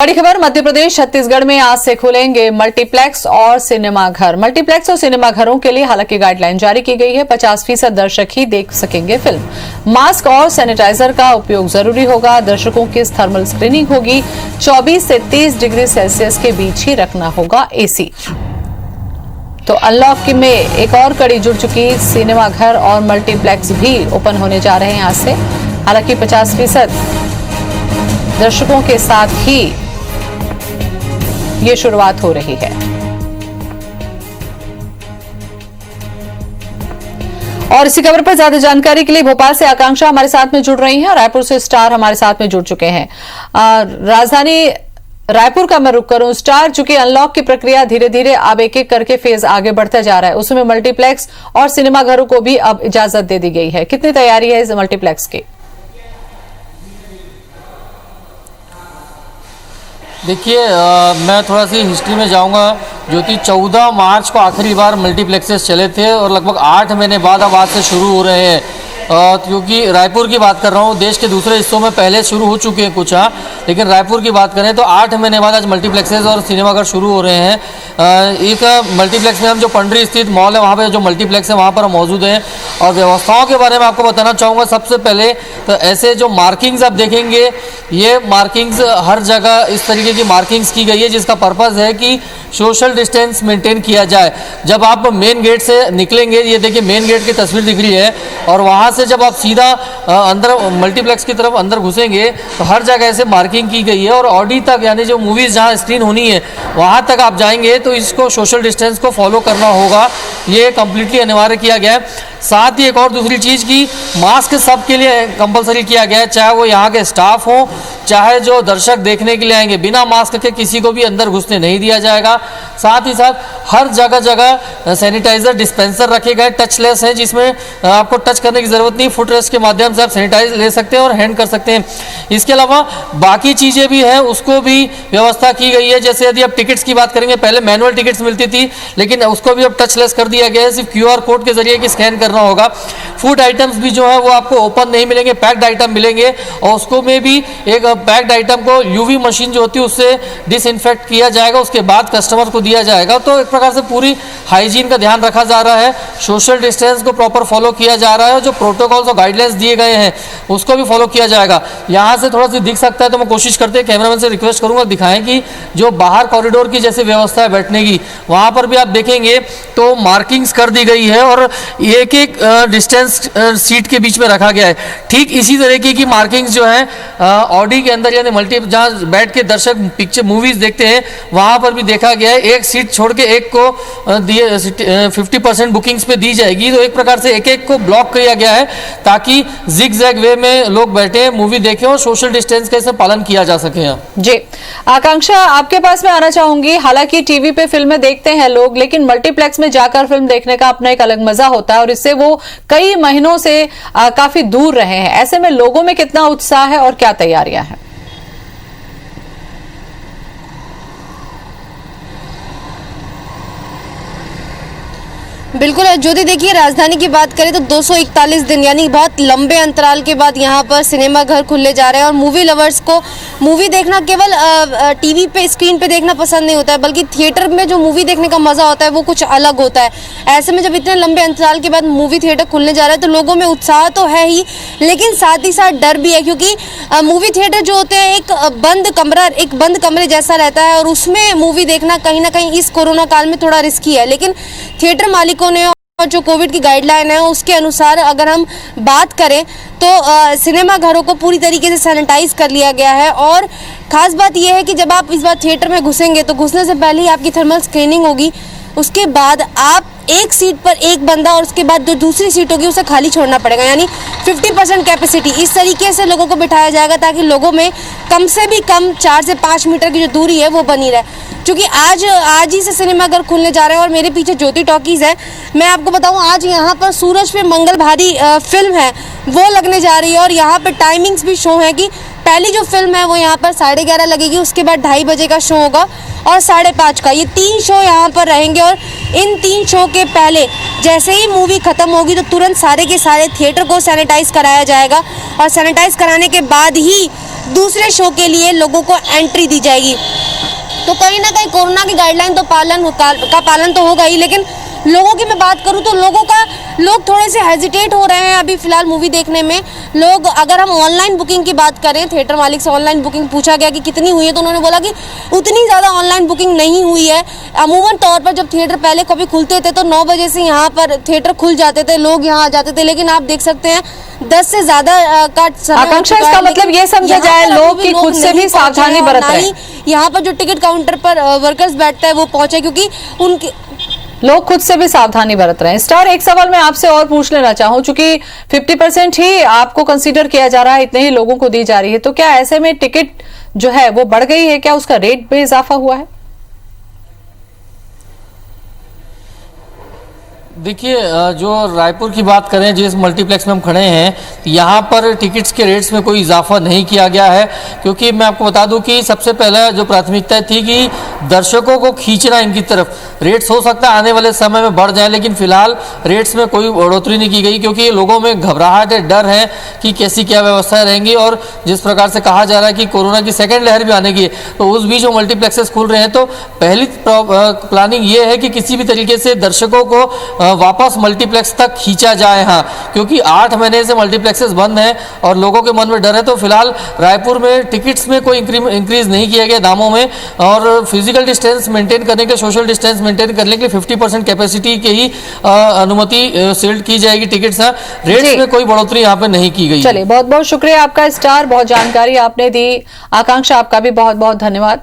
बड़ी खबर मध्य प्रदेश छत्तीसगढ़ में आज से खुलेंगे मल्टीप्लेक्स और सिनेमाघर। मल्टीप्लेक्स और सिनेमाघरों के लिए हालांकि गाइडलाइन जारी की गई है। 50% दर्शक ही देख सकेंगे फिल्म। मास्क और सैनिटाइजर का उपयोग जरूरी होगा। दर्शकों की थर्मल स्क्रीनिंग होगी। 24 से 30 डिग्री सेल्सियस के बीच ही रखना होगा एसी। तो अनलॉक में एक और कड़ी जुड़ चुकी। सिनेमाघर और मल्टीप्लेक्स भी ओपन होने जा रहे हैं आज से। हालांकि 50% दर्शकों के साथ ही ये शुरुआत हो रही है। और इसी खबर पर ज्यादा जानकारी के लिए भोपाल से आकांक्षा हमारे साथ में जुड़ रही हैं और रायपुर से स्टार हमारे साथ में जुड़ चुके हैं। राजधानी रायपुर का मैं रुख करूं। स्टार, चूंकि अनलॉक की प्रक्रिया धीरे धीरे अब एक एक करके फेज आगे बढ़ता जा रहा है, उसमें मल्टीप्लेक्स और सिनेमाघरों को भी अब इजाजत दे दी गई है। कितनी तैयारी है इस मल्टीप्लेक्स की? देखिए, मैं थोड़ा सी हिस्ट्री में जाऊंगा। जो कि 14 मार्च को आखिरी बार मल्टीप्लेक्सेस चले थे और लगभग 8 महीने बाद अब आज से शुरू हो रहे हैं। क्योंकि रायपुर की बात कर रहा हूँ, देश के दूसरे हिस्सों में पहले शुरू हो चुके हैं कुछ, हाँ, लेकिन रायपुर की बात करें तो 8 महीने बाद आज मल्टीप्लेक्सेस और सिनेमाघर शुरू हो रहे हैं। एक मल्टीप्लेक्स में हम जो पंडरी स्थित मॉल है वहाँ पे जो मल्टीप्लेक्स है वहाँ पर हम मौजूद हैं। और व्यवस्थाओं के बारे में आपको बताना चाहूँगा। सबसे पहले तो ऐसे जो मार्किंग्स आप देखेंगे, ये मार्किंग्स हर जगह इस तरीके की मार्किंग्स की गई है जिसका पर्पज़ है कि सोशल डिस्टेंस मेंटेन किया जाए। जब आप मेन गेट से निकलेंगे, ये देखिए मेन गेट की तस्वीर दिख रही है, और वहाँ से जब आप सीधा अंदर मल्टीप्लेक्स की तरफ अंदर घुसेंगे तो हर जगह ऐसे मार्किंग की गई है। और ऑडी तक, यानी जो मूवीज़ जहाँ स्क्रीन होनी है वहाँ तक आप जाएंगे तो इसको सोशल डिस्टेंस को फॉलो करना होगा। ये कम्प्लीटली अनिवार्य किया गया है। साथ ही एक और दूसरी चीज़ की मास्क सबके लिए कंपलसरी किया गया है, चाहे वो यहाँ के स्टाफ हो, चाहे जो दर्शक देखने के लिए आएंगे। बिना मास्क के किसी को भी अंदर घुसने नहीं दिया जाएगा। साथ ही साथ हर जगह जगह सैनिटाइजर डिस्पेंसर रखे गए, टचलेस हैं, जिसमें आपको टच करने की ज़रूरत नहीं। फुट रेस्ट के माध्यम से आप सैनिटाइज ले सकते हैं और हैंड कर सकते हैं। इसके अलावा बाकी चीज़ें भी हैं, उसको भी व्यवस्था की गई है। जैसे यदि आप टिकट्स की बात करेंगे, पहले मैनुअल टिकट्स मिलती थी, लेकिन उसको भी अब टचलेस कर दिया गया है। सिर्फ QR कोड के जरिए कि स्कैन करना होगा। फूड आइटम्स भी जो है वो आपको ओपन नहीं मिलेंगे, पैक्ड आइटम मिलेंगे। और उसको में भी एक पैक्ड आइटम को UV मशीन जो होती है उससे डिसइंफेक्ट किया जाएगा, उसके बाद कस्टमर को दिया जाएगा। तो एक प्रकार से पूरी हाइजीन का ध्यान रखा जा रहा है, सोशल डिस्टेंस को प्रॉपर फॉलो किया जा रहा है। जो प्रोटोकॉल्स और गाइडलाइंस दिए गए हैं उसको भी फॉलो किया जाएगा। यहाँ से थोड़ा सा दिख सकता है तो मैं कोशिश करते हैं, कैमरामैन से रिक्वेस्ट करूँगा दिखाएं कि जो बाहर कॉरिडोर की जैसे व्यवस्था है बैठने की, वहाँ पर भी आप देखेंगे तो मार्किंग्स कर दी गई है और एक एक डिस्टेंस सीट के बीच में रखा गया है। ठीक इसी तरीके की मार्किंग्स जो है ऑडी के अंदर, यानी मल्टी जहाँ बैठ के दर्शक पिक्चर मूवीज देखते हैं वहाँ पर भी देखा गया है। एक सीट छोड़ के एक को 50% बुकिंग्स पे दी जाएगी। तो एक प्रकार से एक एक को ब्लॉक किया गया है ताकि जिग जैग वे में लोग बैठे मूवी देखें और सोशल डिस्टेंस का पालन किया जा सके। जी आकांक्षा, आपके पास मैं आना चाहूंगी। हालांकि टीवी पे फिल्में देखते हैं लोग, लेकिन मल्टीप्लेक्स में जाकर फिल्म देखने का अपना एक अलग मजा होता है और इससे वो कई महीनों से काफी दूर रहे हैं। ऐसे में लोगों में कितना उत्साह है और क्या तैयारियां हैं? बिल्कुल ज्योति, देखिए राजधानी की बात करें तो 241 दिन यानी बहुत लंबे अंतराल के बाद यहाँ पर सिनेमा घर खुलने जा रहे हैं। और मूवी लवर्स को मूवी देखना केवल टीवी पे स्क्रीन पे देखना पसंद नहीं होता है, बल्कि थिएटर में जो मूवी देखने का मज़ा होता है वो कुछ अलग होता है। ऐसे में जब इतने लंबे अंतराल के बाद मूवी थिएटर खुलने जा रहा है तो लोगों में उत्साह तो है ही, लेकिन साथ ही साथ डर भी है। क्योंकि मूवी थिएटर जो होते हैं एक बंद कमरे जैसा रहता है और उसमें मूवी देखना कहीं ना कहीं इस कोरोना काल में थोड़ा रिस्की है। लेकिन थिएटर मालिकों ने और जो कोविड की गाइडलाइन है उसके अनुसार अगर हम बात करें तो सिनेमा घरों को पूरी तरीके से सैनिटाइज कर लिया गया है। और ख़ास बात यह है कि जब आप इस बार थिएटर में घुसेंगे तो घुसने से पहले ही आपकी थर्मल स्क्रीनिंग होगी। उसके बाद आप एक सीट पर एक बंदा और उसके बाद जो दूसरी सीट होगी उसे खाली छोड़ना पड़ेगा, यानी 50% कैपेसिटी। इस तरीके से लोगों को बिठाया जाएगा ताकि लोगों में कम से भी कम 4 से 5 मीटर की जो दूरी है वो बनी रहे। क्योंकि आज ही से सिनेमाघर खुलने जा रहे हैं और मेरे पीछे ज्योति टॉकीज़ है। मैं आपको बताऊं, आज यहाँ पर सूरज पे मंगल भारी फिल्म है वो लगने जा रही है। और यहाँ पर टाइमिंग्स भी शो है कि पहली जो फिल्म है वो यहाँ पर 11:30 लगेगी, उसके बाद 2:30 बजे का शो होगा और 5:30 का। ये 3 शो यहाँ पर रहेंगे और इन 3 शो के पहले जैसे ही मूवी ख़त्म होगी तो तुरंत सारे के सारे थिएटर को सैनिटाइज कराया जाएगा और सैनिटाइज कराने के बाद ही दूसरे शो के लिए लोगों को एंट्री दी जाएगी। तो कहीं ना कहीं कोरोना की गाइडलाइन तो पालन तो होगा ही, लेकिन लोगों की मैं बात करूं तो लोग थोड़े से हेजिटेट हो रहे हैं अभी फिलहाल मूवी देखने में। लोग, अगर हम ऑनलाइन बुकिंग की बात करें, थिएटर मालिक से ऑनलाइन बुकिंग पूछा गया कि कितनी हुई है, तो उन्होंने बोला कि उतनी ज़्यादा ऑनलाइन बुकिंग नहीं हुई है। अमूमन तौर पर जब थिएटर पहले कभी खुलते थे तो 9 बजे से यहाँ पर थिएटर खुल जाते थे, लोग यहाँ आ जाते थे, लेकिन आप देख सकते हैं 10 से ज़्यादा का समय। आकांक्षा, इसका मतलब ये समझा जाए लोग कि खुद से भी सावधानी बरत रहे हैं। यहाँ पर जो टिकट काउंटर पर वर्कर्स बैठता है वो पहुंचे, क्योंकि उनके लोग खुद से भी सावधानी बरत रहे हैं। स्टार, एक सवाल मैं आपसे और पूछ लेना चाहूं, चूंकि 50% ही आपको कंसीडर किया जा रहा है, इतने ही लोगों को दी जा रही है, तो क्या ऐसे में टिकट जो है वो बढ़ गई है? क्या उसका रेट में इजाफा हुआ है? देखिए, जो रायपुर की बात करें, जिस मल्टीप्लेक्स में हम खड़े हैं, यहाँ पर टिकट्स के रेट्स में कोई इजाफा नहीं किया गया है, क्योंकि मैं आपको बता दूं कि सबसे पहले जो प्राथमिकता थी कि दर्शकों को खींचना इनकी तरफ। रेट्स हो सकता है आने वाले समय में बढ़ जाए, लेकिन फिलहाल रेट्स में कोई बढ़ोतरी नहीं की गई, क्योंकि लोगों में घबराहट है, डर है कि कैसी क्या व्यवस्थाएं रहेंगी। और जिस प्रकार से कहा जा रहा है कि कोरोना की सेकेंड लहर भी आने की है, तो उस बीच वो मल्टीप्लेक्सेस खुल रहे हैं। तो पहली प्लानिंग ये है कि किसी भी तरीके से दर्शकों को वापस मल्टीप्लेक्स तक खींचा जाए। हाँ, क्योंकि 8 महीने से मल्टीप्लेक्सेस बंद हैं और लोगों के मन में डर है। तो फिलहाल रायपुर में टिकट्स में कोई इंक्रीज नहीं किया गया दामों में, और फिजिकल डिस्टेंस मेंटेन करने के, सोशल डिस्टेंस मेंटेन करने के लिए 50% कैपेसिटी के ही अनुमति सेल की जाएगी टिकट्स। रेट्स में कोई बढ़ोतरी यहाँ पे नहीं की गई। चलिए, बहुत बहुत शुक्रिया आपका स्टार, बहुत जानकारी आपने दी। आकांक्षा, आपका भी बहुत बहुत धन्यवाद।